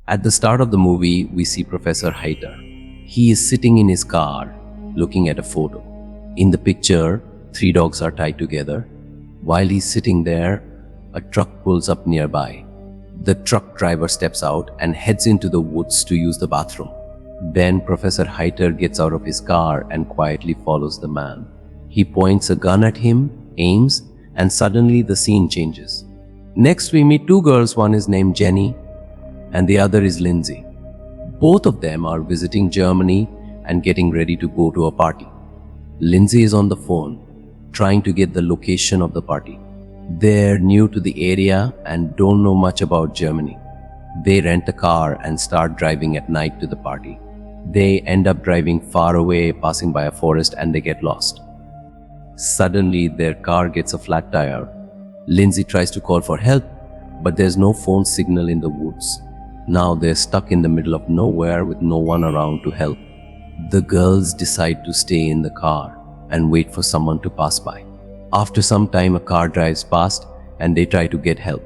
At the start of the movie, we see Professor Hayter. He is sitting in his car, looking at a photo. In the picture, 3 dogs are tied together. While he's sitting there, a truck pulls up nearby. The truck driver steps out and heads into the woods to use the bathroom. Then Professor Hayter gets out of his car and quietly follows the man. He points a gun at him, aims, and suddenly the scene changes. Next we meet 2 girls, one is named Jenny and the other is Lindsay. Both of them are visiting Germany and getting ready to go to a party. Lindsay is on the phone, trying to get the location of the party. They're new to the area and don't know much about Germany. They rent a car and start driving at night to the party. They end up driving far away, passing by a forest, and they get lost. Suddenly, their car gets a flat tire. Lindsay tries to call for help, but there's no phone signal in the woods. Now they're stuck in the middle of nowhere with no one around to help. The girls decide to stay in the car and wait for someone to pass by. After some time, a car drives past and they try to get help.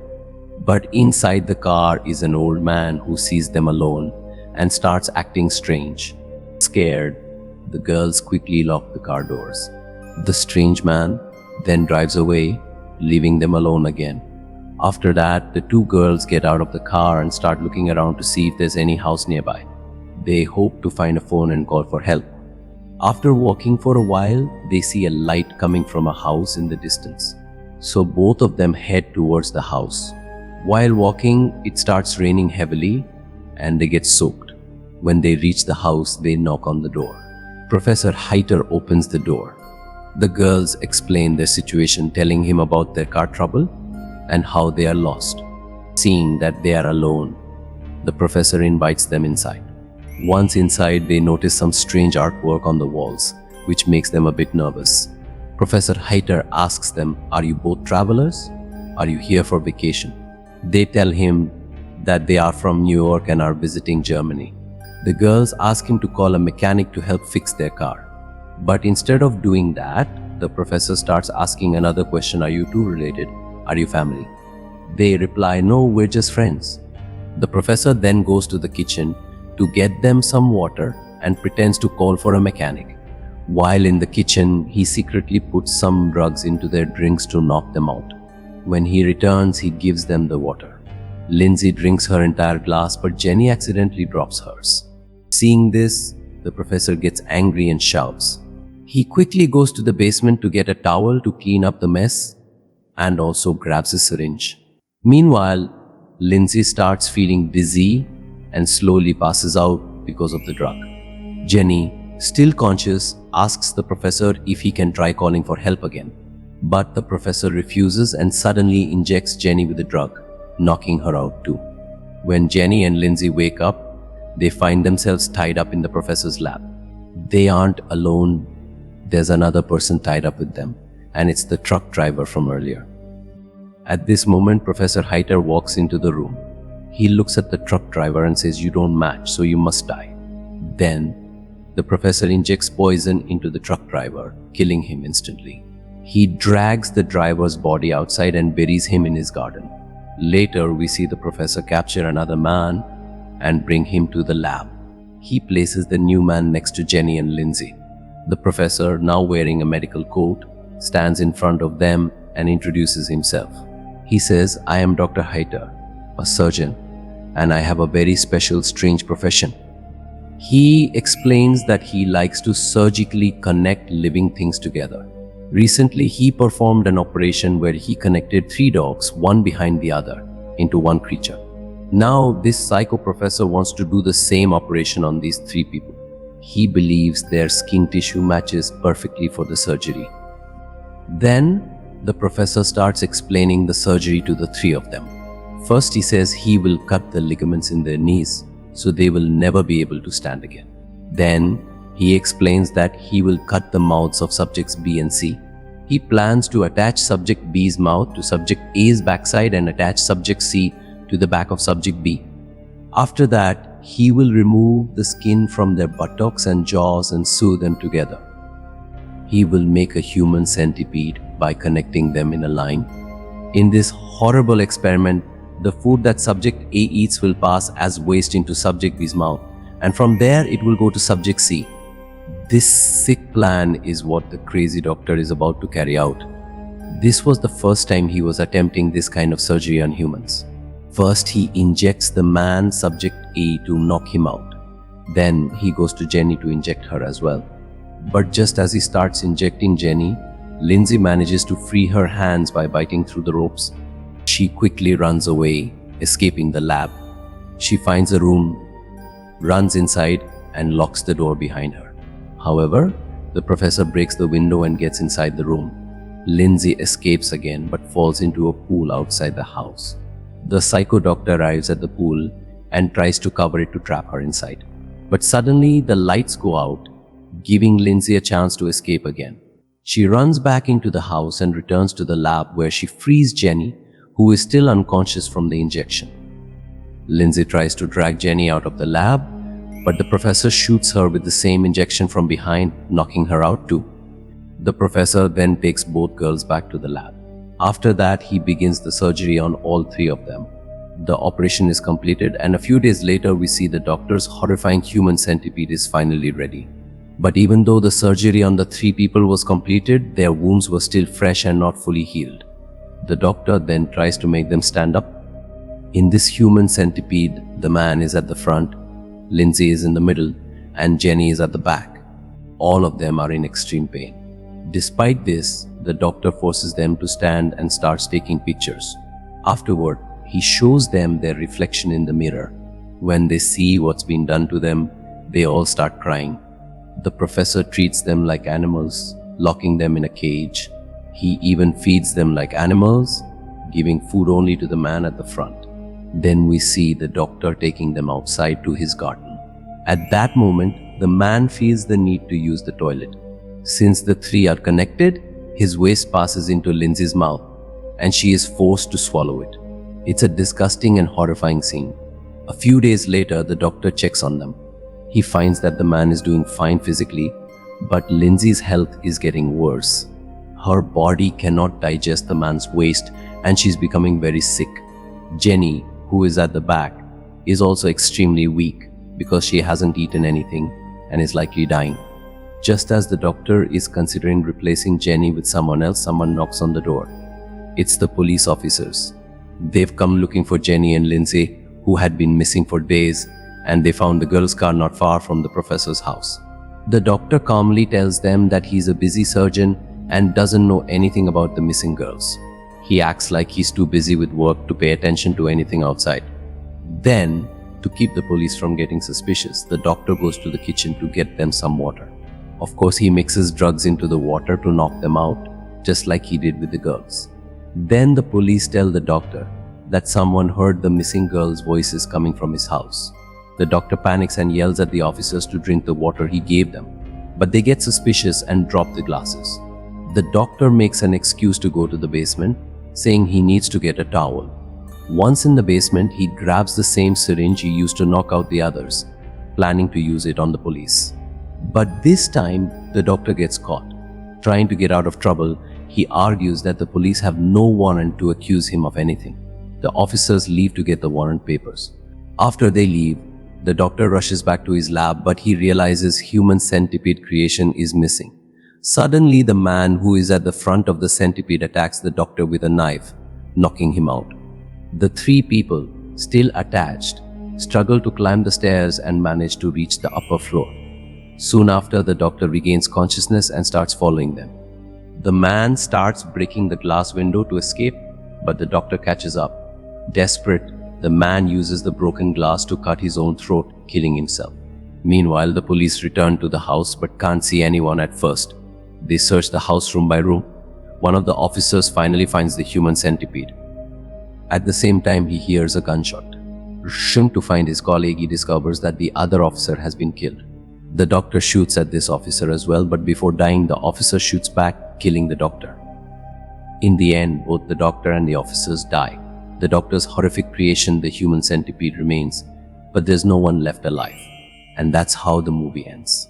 But inside the car is an old man who sees them alone and starts acting strange. Scared, the girls quickly lock the car doors. The strange man then drives away, leaving them alone again. After that, the 2 girls get out of the car and start looking around to see if there's any house nearby. They hope to find a phone and call for help. After walking for a while, they see a light coming from a house in the distance. So both of them head towards the house. While walking, it starts raining heavily and they get soaked. When they reach the house, they knock on the door. Professor Hayter opens the door. The girls explain their situation, telling him about their car trouble and how they are lost. Seeing that they are alone, the professor invites them inside. Once inside, they notice some strange artwork on the walls, which makes them a bit nervous. Professor Hayter asks them, "Are you both travelers? Are you here for vacation?" They tell him that they are from New York and are visiting Germany. The girls ask him to call a mechanic to help fix their car. But instead of doing that, the professor starts asking another question: "Are you two related? Are you family?" They reply, "No, we're just friends." The professor then goes to the kitchen to get them some water and pretends to call for a mechanic. While in the kitchen, he secretly puts some drugs into their drinks to knock them out. When he returns, he gives them the water. Lindsay drinks her entire glass, but Jenny accidentally drops hers. Seeing this, the professor gets angry and shouts. He quickly goes to the basement to get a towel to clean up the mess and also grabs a syringe. Meanwhile, Lindsay starts feeling dizzy and slowly passes out because of the drug. Jenny, still conscious, asks the professor if he can try calling for help again. But the professor refuses and suddenly injects Jenny with the drug, knocking her out too. When Jenny and Lindsay wake up, they find themselves tied up in the professor's lab. They aren't alone. There's another person tied up with them, and it's the truck driver from earlier. At this moment, Professor Hayter walks into the room. He looks at the truck driver and says, "You don't match, so you must die." Then, the professor injects poison into the truck driver, killing him instantly. He drags the driver's body outside and buries him in his garden. Later, we see the professor capture another man and bring him to the lab. He places the new man next to Jenny and Lindsay. The professor, now wearing a medical coat, stands in front of them and introduces himself. He says, "I am Dr. Hayter, a surgeon, and I have a very special, strange profession." He explains that he likes to surgically connect living things together. Recently, he performed an operation where he connected 3 dogs, one behind the other, into one creature. Now, this psycho professor wants to do the same operation on these 3 people. He believes their skin tissue matches perfectly for the surgery. Then, the professor starts explaining the surgery to the 3 of them. First, he says he will cut the ligaments in their knees so they will never be able to stand again. Then, he explains that he will cut the mouths of subjects B and C. He plans to attach subject B's mouth to subject A's backside and attach subject C to the back of subject B. After that, he will remove the skin from their buttocks and jaws and sew them together. He will make a human centipede by connecting them in a line. In this horrible experiment, The food that Subject A eats will pass as waste into Subject B's mouth, and from there it will go to Subject C. This sick plan is what the crazy doctor is about to carry out. This was the first time he was attempting this kind of surgery on humans. First, he injects the man Subject A to knock him out. Then he goes to Jenny to inject her as well. But just as he starts injecting Jenny, Lindsay manages to free her hands by biting through the ropes. She quickly runs away, escaping the lab. She finds a room, runs inside, and locks the door behind her. However, the professor breaks the window and gets inside the room. Lindsay escapes again but falls into a pool outside the house. The psycho doctor arrives at the pool and tries to cover it to trap her inside. But suddenly the lights go out, giving Lindsay a chance to escape again. She runs back into the house and returns to the lab where she frees Jenny, who is still unconscious from the injection. Lindsay tries to drag Jenny out of the lab, but the professor shoots her with the same injection from behind, knocking her out too. The professor then takes both girls back to the lab. After that, he begins the surgery on all three of them. The operation is completed, and a few days later we see the doctor's horrifying human centipede is finally ready. But even though the surgery on the three people was completed, their wounds were still fresh and not fully healed. The doctor then tries to make them stand up. In this human centipede, the man is at the front, Lindsay is in the middle, and Jenny is at the back. All of them are in extreme pain. Despite this, the doctor forces them to stand and starts taking pictures. Afterward, he shows them their reflection in the mirror. When they see what's been done to them, they all start crying. The professor treats them like animals, locking them in a cage. He even feeds them like animals, giving food only to the man at the front. Then we see the doctor taking them outside to his garden. At that moment, the man feels the need to use the toilet. Since the three are connected, his waste passes into Lindsay's mouth, and she is forced to swallow it. It's a disgusting and horrifying scene. A few days later, the doctor checks on them. He finds that the man is doing fine physically, but Lindsay's health is getting worse. Her body cannot digest the man's waste, and she's becoming very sick. Jenny, who is at the back, is also extremely weak because she hasn't eaten anything and is likely dying. Just as the doctor is considering replacing Jenny with someone else, someone knocks on the door. It's the police officers. They've come looking for Jenny and Lindsay, who had been missing for days, and they found the girl's car not far from the professor's house. The doctor calmly tells them that he's a busy surgeon and doesn't know anything about the missing girls. He acts like he's too busy with work to pay attention to anything outside. Then, to keep the police from getting suspicious, the doctor goes to the kitchen to get them some water. Of course, he mixes drugs into the water to knock them out, just like he did with the girls. Then the police tell the doctor that someone heard the missing girls' voices coming from his house. The doctor panics and yells at the officers to drink the water he gave them, but they get suspicious and drop the glasses. The doctor makes an excuse to go to the basement, saying he needs to get a towel. Once in the basement, he grabs the same syringe he used to knock out the others, planning to use it on the police. But this time, the doctor gets caught. Trying to get out of trouble, he argues that the police have no warrant to accuse him of anything. The officers leave to get the warrant papers. After they leave, the doctor rushes back to his lab, but he realizes human centipede creation is missing. Suddenly, the man who is at the front of the centipede attacks the doctor with a knife, knocking him out. The three people, still attached, struggle to climb the stairs and manage to reach the upper floor. Soon after, the doctor regains consciousness and starts following them. The man starts breaking the glass window to escape, but the doctor catches up. Desperate, the man uses the broken glass to cut his own throat, killing himself. Meanwhile, the police return to the house but can't see anyone at first. They search the house room by room. One of the officers finally finds the human centipede. At the same time, he hears a gunshot. Rushing to find his colleague, he discovers that the other officer has been killed. The doctor shoots at this officer as well, but before dying, the officer shoots back, killing the doctor. In the end, both the doctor and the officers die. The doctor's horrific creation, the human centipede, remains, but there's no one left alive. And that's how the movie ends.